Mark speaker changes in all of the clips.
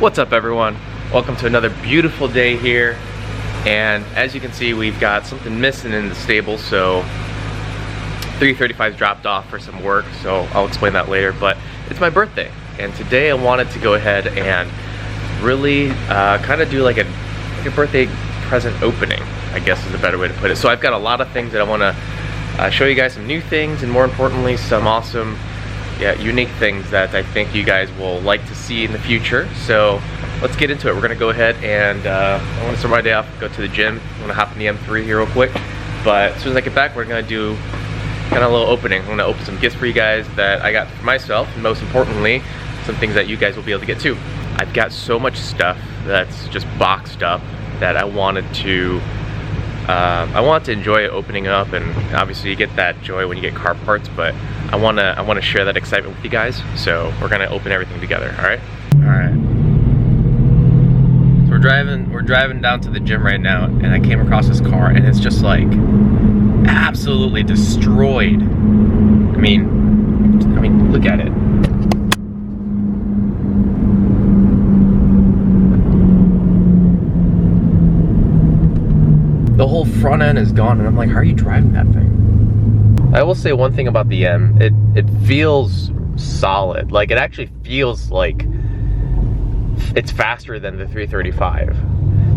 Speaker 1: What's up, everyone? Welcome to another beautiful day here, and as you can see, we've got something missing in the stable. So 335's dropped off for some work, so I'll explain that later. But it's my birthday, and today I wanted to go ahead and really kind of do like a birthday present opening, I guess is a better way to put it. So I've got a lot of things that I want to show you guys, some new things, and more importantly, some awesome, unique things that I think you guys will like to see in the future. So let's get into it. We're gonna go ahead and I want to start my day off, go to the gym. I'm gonna hop in the M3 here real quick, but as soon as I get back, we're gonna do kind of a little opening. I'm gonna open some gifts for you guys that I got for myself, and most importantly, some things that you guys will be able to get too. I've got so much stuff that's just boxed up that I wanted to enjoy opening up, and obviously you get that joy when you get car parts, but I want to share that excitement with you guys. So we're gonna open everything together. All right. So we're driving down to the gym right now, and I came across this car, and it's just like absolutely destroyed. I mean, look at it. The whole front end is gone, and I'm like, how are you driving that thing? I will say one thing about the M, it feels solid. Like, it actually feels like it's faster than the 335,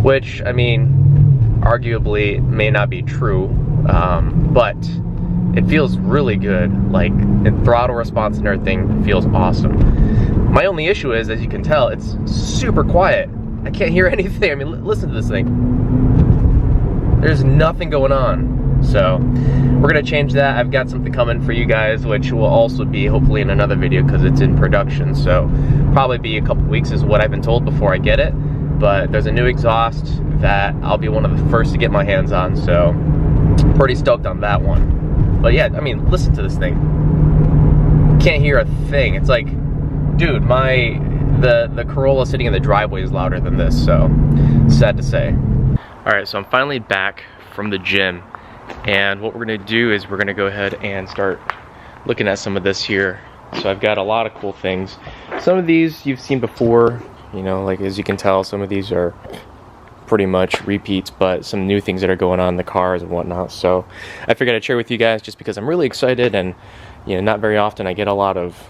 Speaker 1: which, I mean, arguably may not be true, but it feels really good. Like, in throttle response and everything feels awesome. My only issue is, as you can tell, it's super quiet. I can't hear anything. I mean, listen to this thing. There's nothing going on. So we're gonna change that. I've got something coming for you guys, which will also be hopefully in another video because it's in production. So probably be a couple weeks is what I've been told before I get it. But there's a new exhaust that I'll be one of the first to get my hands on. So pretty stoked on that one. But yeah, I mean, listen to this thing. Can't hear a thing. It's like, dude, the Corolla sitting in the driveway is louder than this. So sad to say. All right, so I'm finally back from the gym, and what we're gonna do is we're gonna go ahead and start looking at some of this here. So I've got a lot of cool things. Some of these you've seen before, you know, like as you can tell, some of these are pretty much repeats, but some new things that are going on in the cars and whatnot. So I figured I'd share with you guys just because I'm really excited, and you know, not very often I get a lot of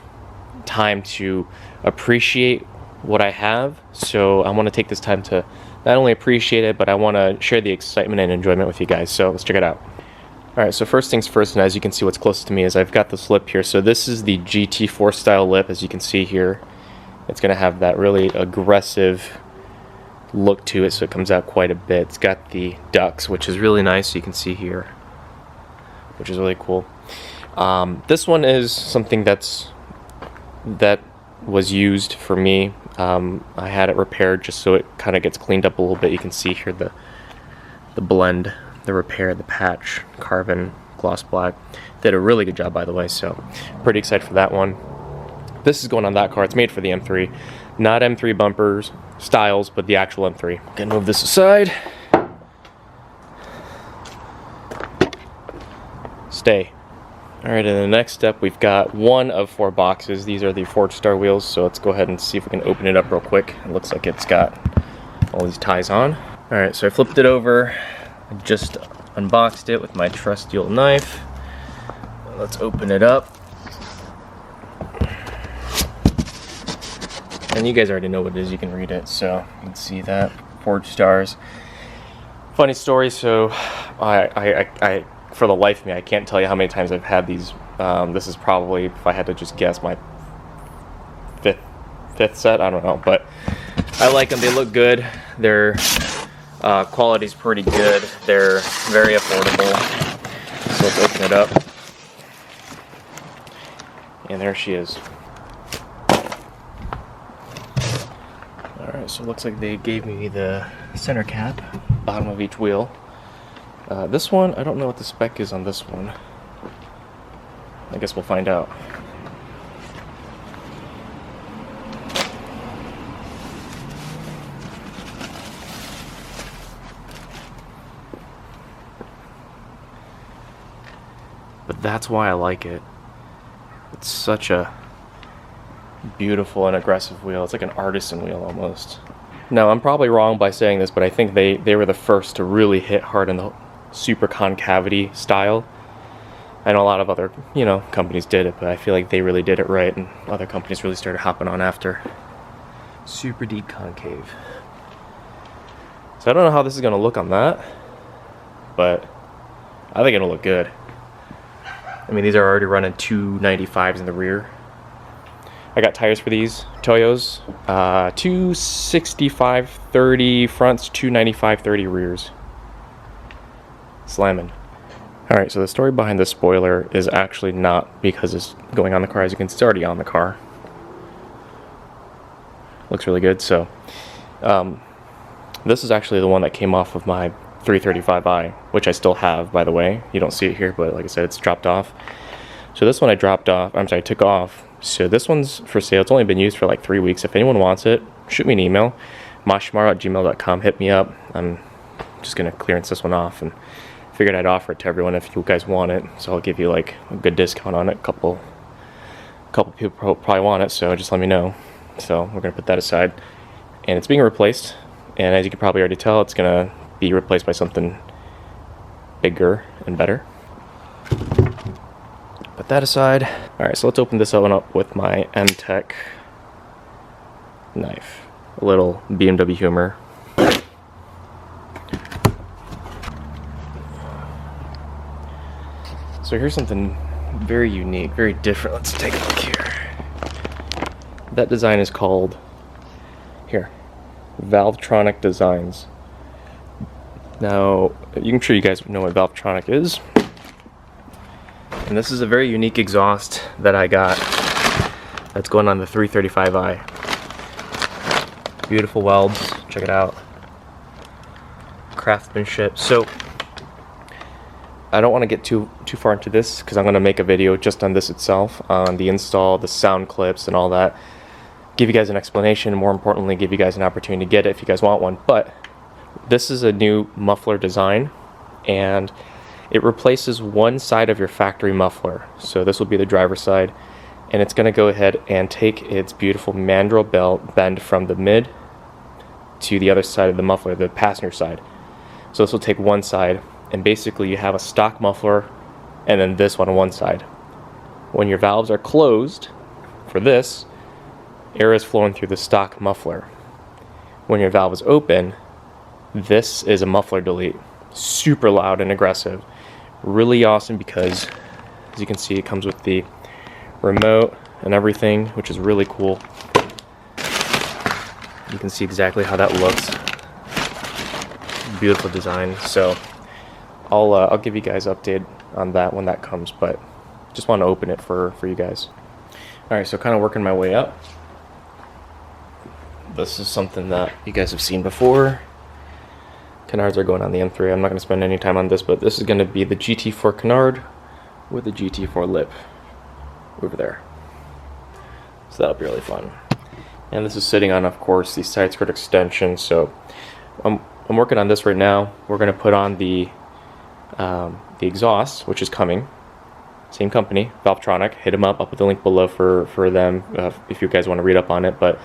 Speaker 1: time to appreciate what I have. So I want to take this time to not only appreciate it, but I want to share the excitement and enjoyment with you guys. So let's check it out. All right, so first things first, and as you can see, what's closest to me is I've got this lip here. So this is the GT4 style lip, as you can see here. It's going to have that really aggressive look to it, so it comes out quite a bit. It's got the ducks, which is really nice, so you can see here, which is really cool. This one is something that was used for me. I had it repaired just so it kind of gets cleaned up a little bit. You can see here the blend, the repair, the patch, carbon, gloss black. Did a really good job, by the way, so pretty excited for that one. This is going on that car. It's made for the M3. Not M3 bumpers, styles, but the actual M3. Gonna move this aside. Stay. Alright, in the next step, we've got one of 4 boxes. These are the Forge Star wheels, so let's go ahead and see if we can open it up real quick. It looks like it's got all these ties on. Alright, so I flipped it over. I just unboxed it with my trusty old knife. Let's open it up. And you guys already know what it is, you can read it, so you can see that. Forge Stars. Funny story, so I for the life of me, I can't tell you how many times I've had these. This is probably, if I had to just guess, my fifth set. I don't know, but I like them. They look good. Their quality's pretty good. They're very affordable. So let's open it up. And there she is. Alright, so it looks like they gave me the center cap, bottom of each wheel. This one, I don't know what the spec is on this one. I guess we'll find out. But that's why I like it. It's such a
Speaker 2: beautiful and aggressive wheel. It's like an artisan wheel almost. Now, I'm probably wrong by saying this, but I think they were the first to really hit hard in the super concavity style. I know a lot of other, companies did it, but I feel like they really did it right, and other companies really started hopping on after. Super deep concave. So I don't know how this is going to look on that, but I think it'll look good. I mean, these are already running 295s in the rear. I got tires for these Toyos, 265/30 fronts, 295/30 rears. Slamming. Alright, so the story behind the spoiler is actually not because it's going on the car. As you can see, it's already on the car. Looks really good. So this is actually the one that came off of my 335i, which I still have, by the way. You don't see it here, but like I said, it's dropped off. So this one I took off. So this one's for sale. It's only been used for like 3 weeks. If anyone wants it, shoot me an email, mashimaro@gmail.com. Hit me up. I'm just gonna clearance this one off, and figured I'd offer it to everyone if you guys want it. So I'll give you like a good discount on it. A couple people probably want it, so just let me know. So we're gonna put that aside, and it's being replaced. And as you can probably already tell, it's gonna be replaced by something bigger and better. Put that aside. All right, so let's open this one up with my M-Tech knife. A little BMW humor. So here's something very unique, very different. Let's take a look here. That design is called, here, Valvetronic Designs. Now, I'm sure you guys know what Valvetronic is. And this is a very unique exhaust that I got that's going on the 335i. Beautiful welds, check it out. Craftsmanship. So I don't want to get too far into this because I'm going to make a video just on this itself, on the install, the sound clips and all that. Give you guys an explanation, more importantly give you guys an opportunity to get it if you guys want one. But this is a new muffler design, and it replaces one side of your factory muffler. So this will be the driver's side, and it's going to go ahead and take its beautiful mandrel belt bend from the mid to the other side of the muffler, the passenger side. So this will take one side, and basically you have a stock muffler and then this one on one side. When your valves are closed for this, air is flowing through the stock muffler. When your valve is open, this is a muffler delete. Super loud and aggressive. Really awesome because, as you can see, it comes with the remote and everything, which is really cool. You can see exactly how that looks. Beautiful design. So I'll give you guys an update on that when that comes, but just want to open it for you guys. Alright, so kind of working my way up. This is something that you guys have seen before. Canards are going on the M3. I'm not going to spend any time on this, but this is going to be the GT4 canard with the GT4 lip over there. So that'll be really fun. And this is sitting on, of course, the side skirt extension. So I'm working on this right now. We're going to put on the exhaust, which is coming. Same company, Valvetronic. Hit them up. I'll put the link below for them if you guys want to read up on it. But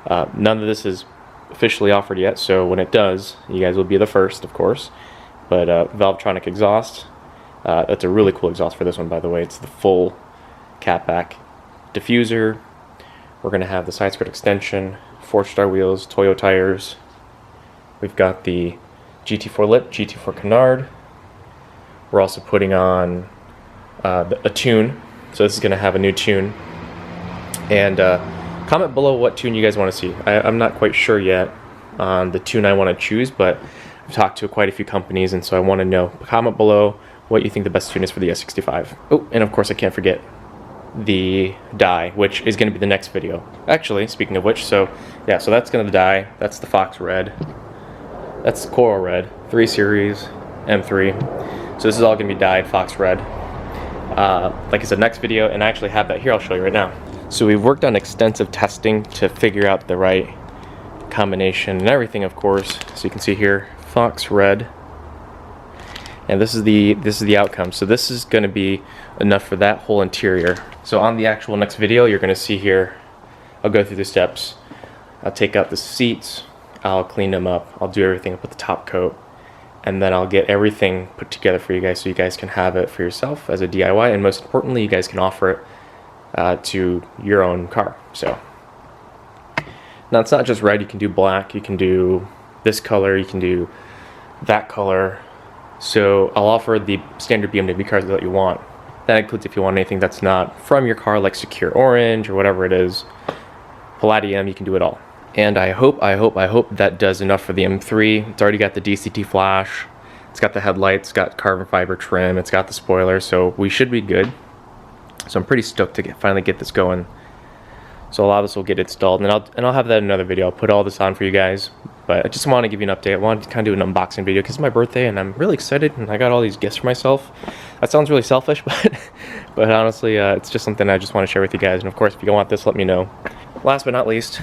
Speaker 2: none of this is officially offered yet, so when it does, you guys will be the first, of course. But Valvetronic exhaust, that's a really cool exhaust for this one, by the way. It's the full catback diffuser. We're going to have the side skirt extension, 4-star wheels, Toyo tires. We've got the GT4 lip, GT4 canard. We're also putting on a tune, so this is going to have a new tune. And comment below what tune you guys want to see. I'm not quite sure yet on the tune I want to choose, but I've talked to quite a few companies, and so I want to know. Comment below what you think the best tune is for the S65. Oh, and of course I can't forget the die, which is going to be the next video. Actually, speaking of which, so yeah, so that's going to die. That's the Fox Red. That's the Coral Red, 3 Series, M3. So this is all going to be dyed Fox Red. Like I said, next video, and I actually have that here. I'll show you right now. So we've worked on extensive testing to figure out the right combination and everything, of course. So you can see here, Fox Red, and this is the outcome. So this is going to be enough for that whole interior. So on the actual next video, you're going to see here I'll go through the steps. I'll take out the seats, I'll clean them up, I'll do everything, I'll put the top coat, and then I'll get everything put together for you guys so you guys can have it for yourself as a DIY, and most importantly, you guys can offer it to your own car. So now it's not just red, you can do black, you can do this color, you can do that color. So I'll offer the standard BMW cars that you want. That includes if you want anything that's not from your car, like Secure Orange or whatever it is. Palladium, you can do it all. And I hope that does enough for the M3. It's already got the DCT flash, it's got the headlights, it's got carbon fiber trim, it's got the spoiler, so we should be good. So I'm pretty stoked to finally get this going. So a lot of this will get installed, and I'll have that in another video. I'll put all this on for you guys. But I just want to give you an update. I wanted to kind of do an unboxing video because it's my birthday, and I'm really excited, and I got all these gifts for myself. That sounds really selfish, but honestly, it's just something I just want to share with you guys. And of course, if you want this, let me know. Last but not least,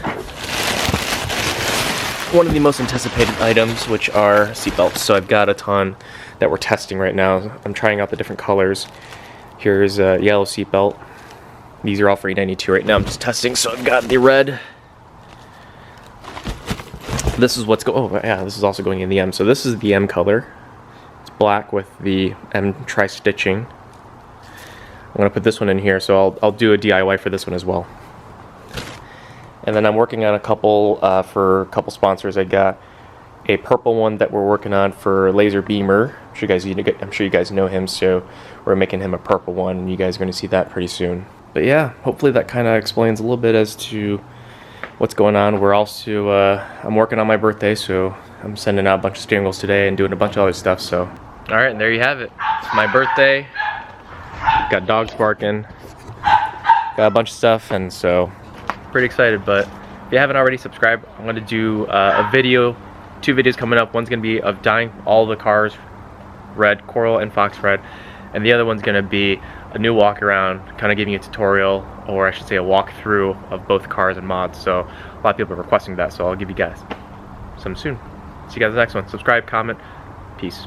Speaker 2: one of the most anticipated items, which are seatbelts. So I've got a ton that we're testing right now. I'm trying out the different colors. Here's a yellow seatbelt. These are all for $8.92 right now. I'm just testing. So I've got the red. This is what's oh yeah, this is also going in the M. So this is the M color. It's black with the M tri-stitching. I'm gonna put this one in here, so I'll do a DIY for this one as well. And then I'm working on a couple for a couple sponsors. I got a purple one that we're working on for Laser Beamer. I'm sure you guys know him, so we're making him a purple one, and you guys are going to see that pretty soon. But yeah, hopefully that kind of explains a little bit as to what's going on. We're also I'm working on my birthday, so I'm sending out a bunch of steering wheels today and doing a bunch of other stuff. So all right, and there you have it. It's my birthday. Got dogs barking. Got a bunch of stuff, and so pretty excited. But if you haven't already subscribed, I'm going to do a video, 2 videos coming up. One's going to be of dyeing all the cars red, coral and fox red, and the other one's going to be a new walk around, kind of giving you a tutorial, or I should say a walkthrough of both cars and mods. So a lot of people are requesting that, so I'll give you guys some soon. See you guys in the next one. Subscribe, comment, peace.